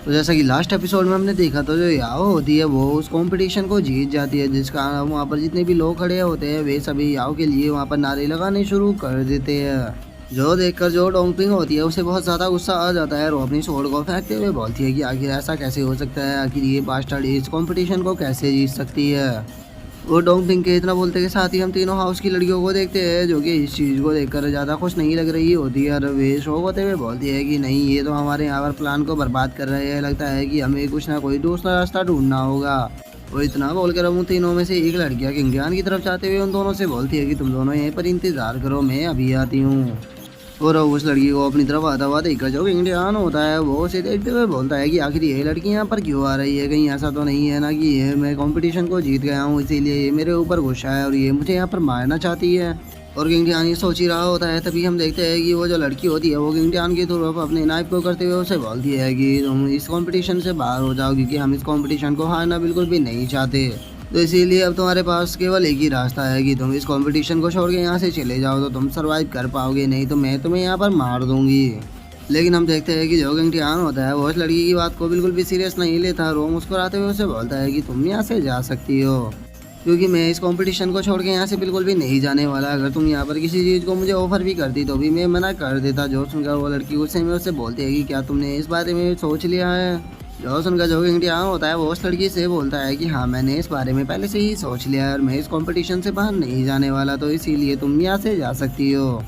तो जैसा कि लास्ट एपिसोड में हमने देखा तो जो याओ होती है वो उस कंपटीशन को जीत जाती है, जिस कारण वहाँ पर जितने भी लोग खड़े होते हैं वे सभी याओ के लिए वहाँ पर नारे लगाने शुरू कर देते हैं। जो देखकर जो डोंगपिंग होती है उसे बहुत ज़्यादा गुस्सा आ जाता है और वो अपनी स्वॉर्ड को फेंकते हुए बोलती है कि आखिर ऐसा कैसे हो सकता है, आखिर ये बास्टर्ड इस कंपटीशन को कैसे जीत सकती है। वो डोंगपिंग के इतना बोलते के साथ ही हम तीनों हाउस की लड़कियों को देखते हैं जो कि इस चीज़ को देखकर ज़्यादा खुश नहीं लग रही होती है और वे शौक होते हुए बोलती है कि नहीं, ये तो हमारे यहाँ पर प्लान को बर्बाद कर रहे हैं, लगता है कि हमें कुछ ना कोई दूसरा रास्ता ढूंढना होगा। वो इतना बोलकर हम उन तीनों में से एक लड़कियाँ किंगडियान की तरफ जाते हुए उन दोनों से बोलती है कि तुम दोनों यहीं पर इंतज़ार करो, मैं अभी आती हूँ। और उस लड़की को अपनी तरफ आता हुआ देखकर जो किंगडियान होता है वो उसे देखते हुए बोलता है कि आखिर ये लड़की यहाँ पर क्यों आ रही है, कहीं ऐसा तो नहीं है ना कि ये मैं कंपटीशन को जीत गया हूँ इसीलिए ये मेरे ऊपर गुस्सा है और ये मुझे यहाँ पर मारना चाहती है। और किंगडियान ये सोच ही रहा होता है, तभी हम देखते हैं कि वो जो लड़की होती है वो किंगडियान की तरफ अपने नाइफ को करते हुए उसे बोलती है कि तुम इस कंपटीशन से बाहर हो जाओ, क्योंकि हम इस कंपटीशन को हारना बिल्कुल भी नहीं चाहते। तो इसीलिए अब तुम्हारे पास केवल एक ही रास्ता है कि तुम इस कंपटीशन को छोड़ के यहाँ से चले जाओ, तो तुम सरवाइव कर पाओगे, नहीं तो मैं तुम्हें यहाँ पर मार दूंगी। लेकिन हम देखते हैं कि जो किंगडियान होता है वो उस लड़की की बात को बिल्कुल भी सीरियस नहीं लेता। रो मुस्कुराते हुए उसे बोलता है कि तुम यहाँ से जा सकती हो, क्योंकि मैं इस कंपटीशन को छोड़ के यहाँ से बिल्कुल भी नहीं जाने वाला। अगर तुम यहाँ पर किसी चीज़ को मुझे ऑफर भी करती तो भी मैं मना कर देता। जो सुनकर वो लड़की गुस्से में उससे बोलती है कि क्या तुमने इस बारे में सोच लिया है। जो सुनकर जो किंगडियान होता है वो उस लड़की से बोलता है कि हाँ, मैंने इस बारे में पहले से ही सोच लिया है और मैं इस कंपटीशन से बाहर नहीं जाने वाला, तो इसीलिए तुम यहाँ से जा सकती हो।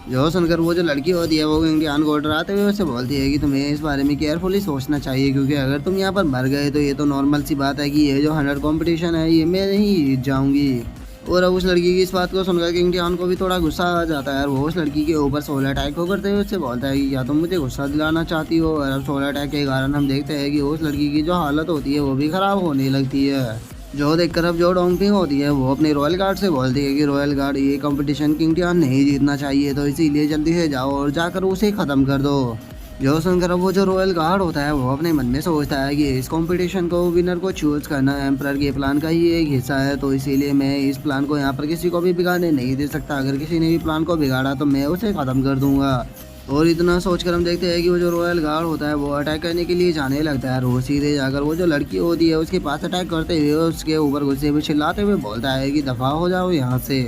जो सुनकर वो जो लड़की होती है वो किंगडियान को डराते हुए उससे बोलती है कि तुम्हें इस बारे में केयरफुली सोचना चाहिए, क्योंकि अगर तुम यहाँ पर मर गए तो ये तो नॉर्मल सी बात है कि ये जो 100 कंपटीशन है ये मैं ही जीत जाऊंगी। और अब उस लड़की की इस बात को सुनकर किंगडियान को भी थोड़ा गुस्सा आ जाता है और वो उस लड़की के ऊपर सोलर अटैक को करते हुए उससे बोलता है कि या तुम मुझे गुस्सा दिलाना चाहती हो। और अब सोलर अटैक के कारण हम देखते हैं कि उस लड़की की जो हालत होती है वो भी ख़राब होने लगती है। जो देखकर अब जो डोंगपिंग होती है वो अपने रॉयल गार्ड से बोलती है कि रॉयल गार्ड, ये कंपटीशन किंगडियान नहीं जीतना चाहिए, तो इसीलिए जल्दी से जाओ और जाकर उसे ख़त्म कर दो। जो सुनकर अब वो जो रॉयल गार्ड होता है वो अपने मन में सोचता है कि इस कंपटीशन को विनर को चूज करना एम्परर के प्लान का ही एक हिस्सा है, तो इसीलिए मैं इस प्लान को यहाँ पर किसी को भी बिगाड़ने नहीं दे सकता। अगर किसी ने भी प्लान को बिगाड़ा तो मैं उसे ख़त्म कर दूंगा। और इतना सोचकर हम देखते हैं कि वो जो रॉयल गार्ड होता है वो अटैक करने के लिए जाने लगता है और वो सीधे जाकर वो जो लड़की होती है उसके पास अटैक करते हुए उसके ऊपर गुस्से में चिल्लाते हुए बोलता है कि दफ़ा हो जाओ यहाँ से।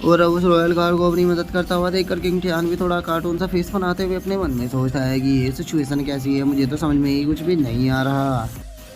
और अब उस रॉयल गार्ड को अपनी मदद करता हुआ देखकर किंगडियान भी थोड़ा कार्टून सा फेस बनाते हुए अपने मन में सोचता है कि ये सिचुएशन कैसी है, मुझे तो समझ में ही कुछ भी नहीं आ रहा।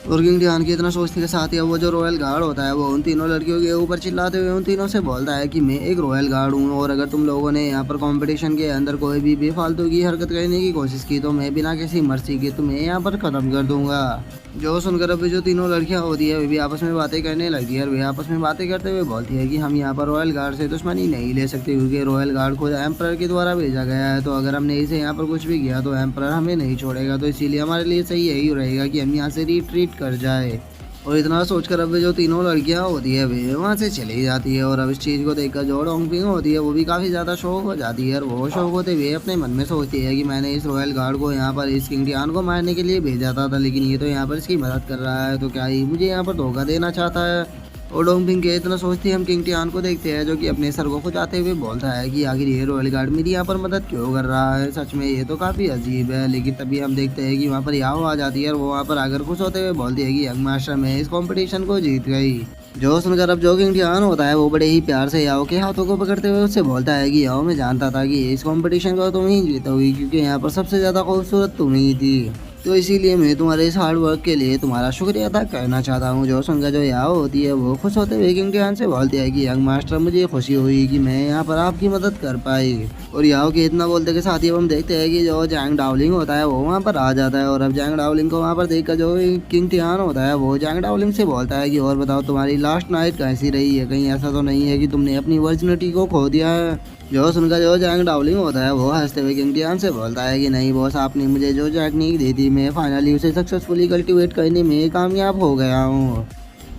और किंगडियान के इतना सोचने के साथ ही वो जो रॉयल गार्ड होता है वो उन तीनों लड़कियों के ऊपर चिल्लाते हुए उन तीनों से बोलता है कि मैं एक रॉयल गार्ड हूँ और अगर तुम लोगों ने यहाँ पर कंपटीशन के अंदर कोई भी बेफालतू की हरकत करने की कोशिश की तो मैं बिना किसी मर्जी के तुम्हें यहाँ पर ख़त्म कर दूंगा। जो सुनकर अभी जो तीनों लड़कियाँ होती है वे भी आपस में बातें करने लगती है और वे आपस में बातें करते हुए बोलती है कि हम यहाँ पर रॉयल गार्ड से दुश्मनी नहीं ले सकते, क्योंकि रॉयल गार्ड खुद एम्परर के द्वारा भेजा गया है, तो अगर हमने इसे यहाँ पर कुछ भी किया तो एम्परर हमें नहीं छोड़ेगा, तो इसीलिए हमारे लिए सही यही रहेगा कि हम यहाँ से रिट्रीट कर जाए। और इतना सोचकर अब जो तीनों लड़कियां होती है वे वहाँ से चली जाती है। और अब इस चीज़ को देखकर जो डोंगपिंग होती है वो भी काफ़ी ज़्यादा शौक हो जाती है और वो शौक होते हुए अपने मन में सोचती है कि मैंने इस रॉयल गार्ड को यहाँ पर इस किंगडियान को मारने के लिए भेजा था, लेकिन ये तो यहाँ पर इसकी मदद कर रहा है, तो क्या ये मुझे यहाँ पर धोखा देना चाहता है। और डोंगपिंग के इतना सोचते हम किंगडियान को देखते हैं जो कि अपने सर को खुजाते हुए बोलता है कि आखिर ये रॉयल गार्ड मेरी यहाँ पर मदद क्यों कर रहा है, सच में ये तो काफ़ी अजीब है। लेकिन तभी हम देखते हैं कि वहाँ पर याओ आ जाती है और वो वहाँ पर आकर खुश होते हुए बोलती है कि यंग मास्टर मैं इस कंपटीशन को जीत गई। जो सुनकर अब जो किंगडियान होता है वो बड़े ही प्यार से याओ के हाथों को पकड़ते हुए उससे बोलता है कि याओ, मैं जानता था कि इस कंपटीशन को तुम ही जीतोगी, क्योंकि यहाँ पर सबसे ज़्यादा खूबसूरत तुम ही थी, तो इसीलिए मैं तुम्हारे इस हार्ड वर्क के लिए तुम्हारा शुक्रिया अदा करना चाहता हूँ। जो सुनकर जो याओ होती है वो खुश होते हुए किंगडियान से बोलती है कि यंग मास्टर, मुझे खुशी हुई कि मैं यहाँ पर आपकी मदद कर पाई। और याओ के इतना बोलते के साथ ही हम देखते हैं कि जो जैंग डावलिंग होता है वो वहाँ पर आ जाता है। और अब जैंग डावलिंग को वहाँ पर देखकर जो किंगडियान होता है वो जैंग डावलिंग से बोलता है कि और बताओ तुम्हारी लास्ट नाइट कैसी रही है, कहीं ऐसा तो नहीं है कि तुमने अपनी वर्जिनिटी को खो दिया है। जो सुनकर जो जैंग डावलिंग होता है वो हंसते हुए किंगडियान से बोलता है कि नहीं बॉस, आपने मुझे जो टेक्निक दी थी मैं फाइनली उसे सक्सेसफुली कल्टीवेट करने में कामयाब हो गया हूँ।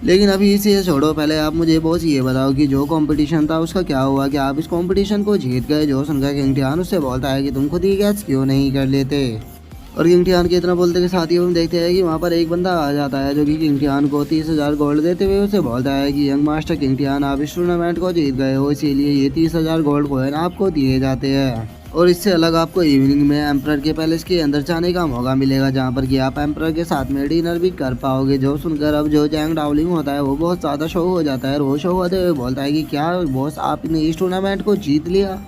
लेकिन अभी इसे छोड़ो, पहले आप मुझे बॉस ये बताओ कि जो कंपटीशन था उसका क्या हुआ, कि आप इस कंपटीशन को जीत गए। जो सुनकर किंगडियान उससे बोलता है कि तुम खुद ही गैस क्यों नहीं कर लेते। और किंगडियान के इतना बोलते के साथ ही हम देखते हैं कि वहाँ पर एक बंदा आ जाता है जो कि किंगडियान को 30,000 गोल्ड देते हुए उसे बोलता है कि यंग मास्टर किंगडियान, आप इस टूर्नामेंट को जीत गए हो, इसीलिए ये 30,000 गोल्ड कॉइन आपको दिए जाते हैं। और इससे अलग आपको इवनिंग में एम्परर के पैलेस के अंदर जाने का मौका मिलेगा, जहाँ पर कि आप एम्परर के साथ में डिनर भी कर पाओगे। जो सुनकर अब जो जैंग डाओलिंग होता है वो बहुत ज़्यादा शो हो जाता है और वो शो होते हुए बोलता है कि क्या बॉस आपने इस टूर्नामेंट को जीत लिया।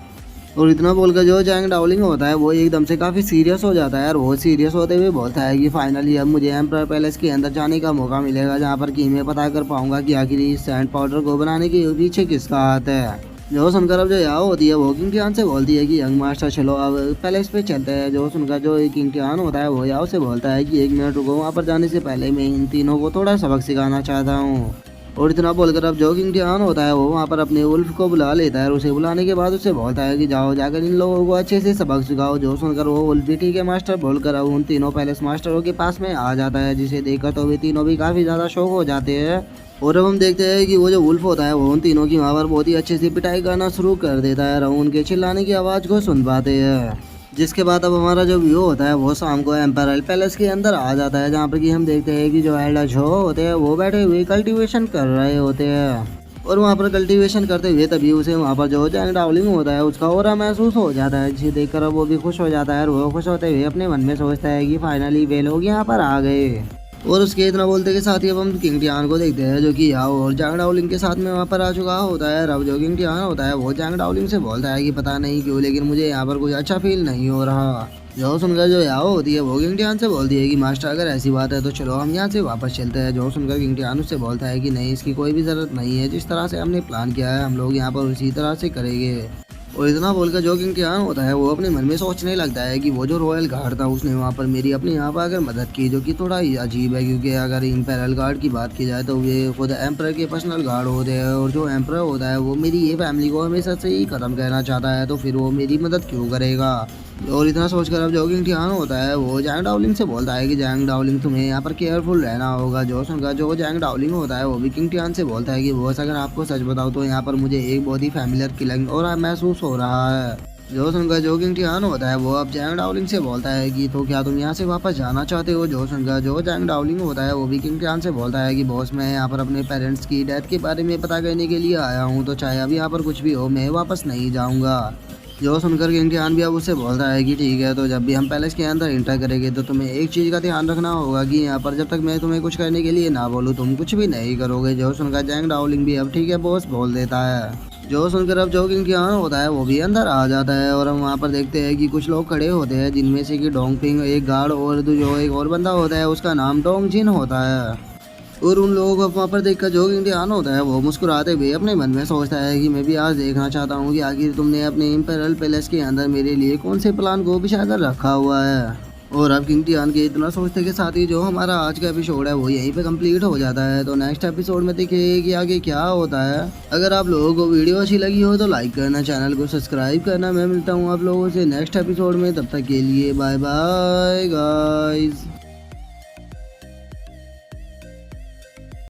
और इतना बोलकर जो जैंग डाओलिंग होता है वो एकदम से काफ़ी सीरियस हो जाता है और वो सीरियस होते हुए बोलता है कि फाइनली अब मुझे एम्परर पैलेस के अंदर जाने का मौका मिलेगा, जहाँ पर कि मैं पता कर पाऊंगा कि आखिर इस सैंड पाउडर को बनाने के पीछे किसका हाथ है। जो सुनकर अब जो याओ होती है वो किंग टियान से बोलती है कि यंग मास्टर चलो अब पैलेस पे चलते हैं। जो सुनकर जो किंग टियान होता है वो याओ से बोलता है कि 1 मिनट रुको, वहाँ पर जाने से पहले मैं इन तीनों को थोड़ा सबक सिखाना चाहता हूँ। और इतना बोलकर अब जो किंग टियान होता है वो वहाँ पर अपने वुल्फ को बुला लेता है और उसे बुलाने के बाद उसे बोलता है कि जाओ जाकर इन लोगों को अच्छे से सबक सिखाओ। जो सुनकर वो वुल्फ भी ठीक है मास्टर बोलकर अब उन तीनों पैलेस मास्टरों के पास में आ जाता है, जिसे देखकर तो वे तीनों भी काफ़ी ज़्यादा शौक हो जाते हैं। और अब हम देखते हैं कि वो जो वुल्फ होता है वो उन तीनों की वहाँ पर बहुत ही अच्छे से पिटाई करना शुरू कर देता है और हम उनके चिल्लाने की आवाज़ को सुन पाते हैं। जिसके बाद अब हमारा जो व्यू होता है वो शाम को एम्परल पैलेस के अंदर आ जाता है, जहाँ पर कि हम देखते हैं कि जो एल्डर जो होते हैं वो बैठे हुए कल्टीवेशन कर रहे होते हैं। और वहाँ पर कल्टीवेशन करते हुए तभी उसे वहाँ पर जो जैंग डाओलिंग होता है उसका ऑरा महसूस हो जाता है, जिसे देखकर अब वो भी खुश हो जाता है और वो खुश होते हुए अपने मन में सोचता है कि फाइनली वे लोग यहाँ पर आ गए। और उसके इतना बोलते के साथ ही अब हम किंग टियान को देखते हैं, जो कि याओ और जैंग डाओलिंग के साथ में वहाँ पर आ चुका होता है। अब जो किंग टियान होता है वो जैंग डाओलिंग से बोलता है कि पता नहीं क्यों लेकिन मुझे यहाँ पर कुछ अच्छा फील नहीं हो रहा। जो सुनकर जो याओ होती है वो किंग टियान से बोलती है कि मास्टर अगर ऐसी बात है तो चलो हम यहाँ से वापस चलते हैं। जो सुनकर किंग टियान उससे बोलता है कि नहीं, इसकी कोई भी ज़रूरत नहीं है, जिस तरह से हमने प्लान किया है हम लोग यहाँ पर उसी तरह से करेंगे। और इतना बोलकर जो किंग टियान होता है वो अपने मन में सोचने लगता है कि वो जो रॉयल गार्ड था उसने वहाँ पर मेरी अपने यहाँ पर आकर मदद की, जो कि थोड़ा ही अजीब है, क्योंकि अगर इम्पेरियल गार्ड की बात की जाए तो वे खुद एम्परर के पर्सनल गार्ड होते हैं और जो एम्परर होता है वो मेरी ये फैमिली को हमेशा से ही ख़त्म करना चाहता है, तो फिर वो मेरी मदद क्यों करेगा। और इतना सोचकर अब जो किंग टियान होता है वो जैंग डाओलिंग से बोलता है कि जैंग डाओलिंग तुम्हें यहाँ पर केयरफुल रहना होगा। जो सुनकर जो जैंग डाओलिंग होता है वो भी किंग टियान से बोलता है कि बॉस अगर आपको सच बताओ तो यहाँ पर मुझे एक बहुत ही फैमिलियर किलिंग और महसूस हो रहा है। जो सुनकर जो किंग टियान होता है वो अब जैंग डाओलिंग से बोलता है कि तो क्या तुम यहाँ से वापस जाना चाहते हो। जो सुनकर जो जैंग डाओलिंग होता है वो भी किंग टियान से बोलता है कि बॉस मैं यहाँ पर अपने पेरेंट्स की डेथ के बारे में पता करने के लिए आया हूँ, तो चाहे अब यहाँ पर कुछ भी हो मैं वापस नहीं जाऊँगा। जो सुनकर किंग टियान भी अब उससे बोलता है कि ठीक है, तो जब भी हम पैलेस के अंदर इंटर करेंगे तो तुम्हें एक चीज़ का ध्यान रखना होगा कि यहाँ पर जब तक मैं तुम्हें कुछ करने के लिए ना बोलूँ तुम कुछ भी नहीं करोगे। जो सुनकर जैंग डाओलिंग भी अब ठीक है बॉस बोल देता है। जो सुनकर अब जो किंग टियान होता है वो भी अंदर आ जाता है और हम वहाँ पर देखते हैं कि कुछ लोग खड़े होते हैं, जिनमें से कि डोंगपिंग एक गार्ड और जो एक और बंदा होता है उसका नाम डोंग जिन होता है। और उन लोगों को वहाँ पर देखकर जो किंग टियान होता है वो मुस्कुराते हुए अपने मन में सोचता है कि मैं भी आज देखना चाहता हूँ कि आखिर तुमने अपने इम्पेरियल पैलेस के अंदर मेरे लिए कौन से प्लान को बिछा कर रखा हुआ है। और अब किंग टियान के इतना सोचने के साथ ही जो हमारा आज का एपिसोड है वो यहीं पे कंप्लीट हो जाता है। तो नेक्स्ट एपिसोड में देखिए कि आगे क्या होता है। अगर आप लोगों को वीडियो अच्छी लगी हो तो लाइक करना, चैनल को सब्सक्राइब करना। मैं मिलता हूँ आप लोगों से नेक्स्ट एपिसोड में, तब तक के लिए बाय बाय गाइस।